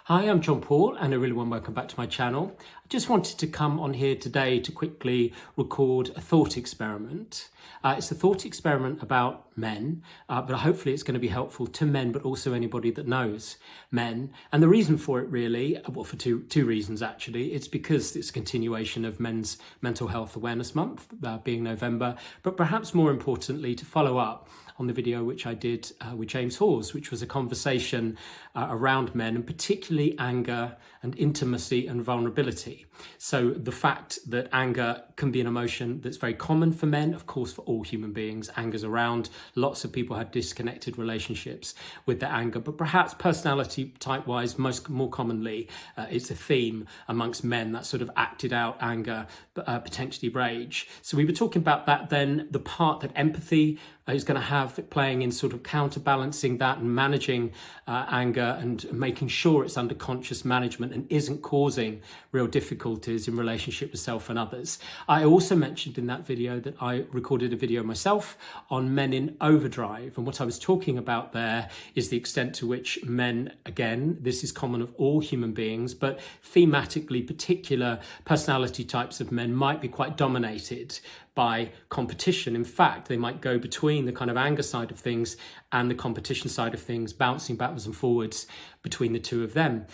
Hi, I'm John Paul and I really want to welcome back to my channel. I just wanted to come on here today to quickly record a thought experiment. It's a thought experiment about men, but hopefully it's going to be helpful to men, but also anybody that knows men. And the reason for it really, well, for two reasons actually. It's because it's a continuation of Men's Mental Health Awareness Month, being November, but perhaps more importantly to follow up on the video which I did with James Hawes, which was a conversation around men and particularly anger and intimacy and vulnerability. So the fact that anger can be an emotion that's very common for men, of course for all human beings, anger's around. Lots of people have disconnected relationships with their anger, but perhaps personality type wise, more commonly, it's a theme amongst men, that sort of acted out anger, potentially rage. So we were talking about that then, the part that empathy is going to have playing in sort of counterbalancing that and managing anger and making sure it's under conscious management and isn't causing real difficulties in relationship with self and others. I also mentioned in that video that I recorded a video myself on men in overdrive, and what I was talking about there is the extent to which men, again, this is common of all human beings, but thematically particular personality types of men might be quite dominated by competition. In fact, they might go between the kind of anger side of things and the competition side of things, bouncing backwards and forwards between the two of them.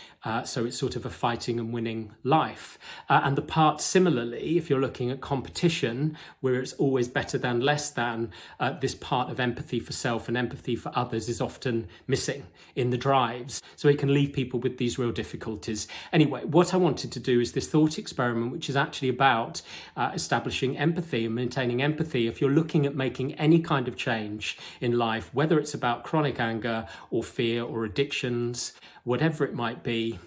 So it's sort of a fighting and winning life. And the part similarly, if you're looking at competition, where it's always better than, less than, this part of empathy for self and empathy for others is often missing in the drives. So it can leave people with these real difficulties. Anyway, what I wanted to do is this thought experiment, which is actually about establishing empathy and maintaining empathy. If you're looking at making any kind of change in life, whether it's about chronic anger or fear or addictions, whatever it might be,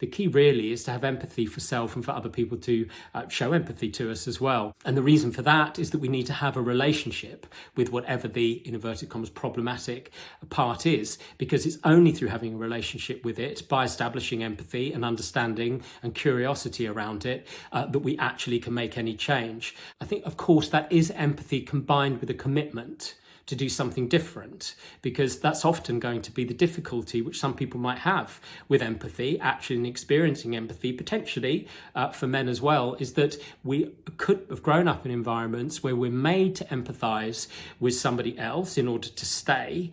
the key really is to have empathy for self and for other people to show empathy to us as well. And the reason for that is that we need to have a relationship with whatever the, in inverted commas, problematic part is, because it's only through having a relationship with it, by establishing empathy and understanding and curiosity around it, that we actually can make any change. I think, of course, that is empathy combined with a commitment to do something different, because that's often going to be the difficulty which some people might have with empathy, actually experiencing empathy, potentially for men as well, is that we could have grown up in environments where we're made to empathise with somebody else in order to stay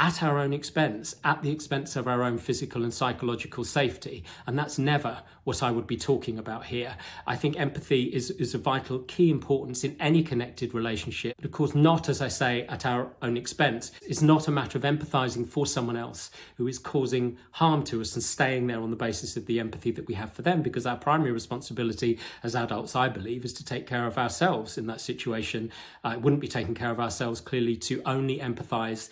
at our own expense, at the expense of our own physical and psychological safety. And that's never what I would be talking about here. I think empathy is a vital key importance in any connected relationship, but of course not, as I say, at our own expense. It's not a matter of empathising for someone else who is causing harm to us and staying there on the basis of the empathy that we have for them, because our primary responsibility as adults, I believe, is to take care of ourselves in that situation. It wouldn't be taking care of ourselves, clearly, to only empathise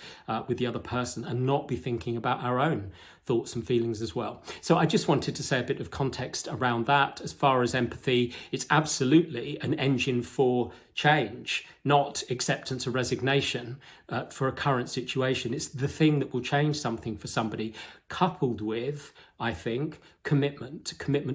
with the other person and not be thinking about our own thoughts and feelings as well. So I just wanted to say a bit of context around that. As far as empathy, it's absolutely an engine for change, not acceptance or resignation for a current situation. It's the thing that will change something for somebody, coupled with, I think, commitment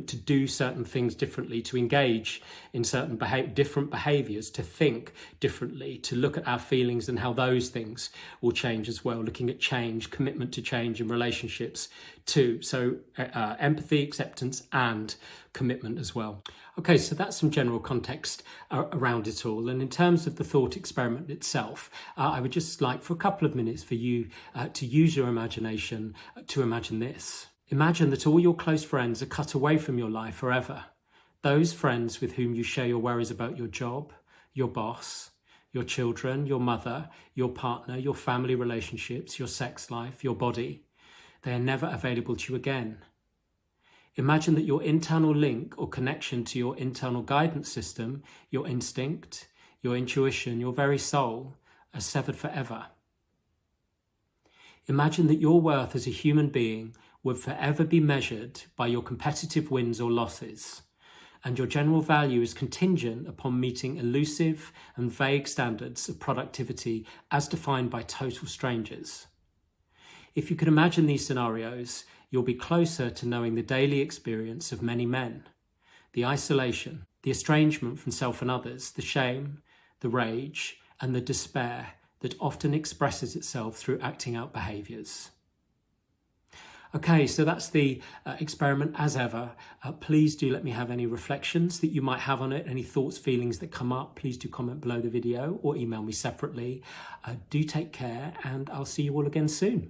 to do certain things differently, to engage in certain different behaviours, to think differently, to look at our feelings and how those things will change as well. Looking at change, commitment to change in relationships too. So empathy, acceptance and commitment as well. Okay, so that's some general context around it all. And in terms of the thought experiment itself, I would just like for a couple of minutes for you to use your imagination to imagine this. Imagine that all your close friends are cut away from your life forever. Those friends with whom you share your worries about your job, your boss, your children, your mother, your partner, your family relationships, your sex life, your body. They are never available to you again. Imagine that your internal link or connection to your internal guidance system, your instinct, your intuition, your very soul, are severed forever. Imagine that your worth as a human being would forever be measured by your competitive wins or losses, and your general value is contingent upon meeting elusive and vague standards of productivity as defined by total strangers. If you could imagine these scenarios, you'll be closer to knowing the daily experience of many men, the isolation, the estrangement from self and others, the shame, the rage, and the despair that often expresses itself through acting out behaviours. Okay, so that's the experiment as ever. Please do let me have any reflections that you might have on it, any thoughts, feelings that come up. Please do comment below the video or email me separately. Do take care, and I'll see you all again soon.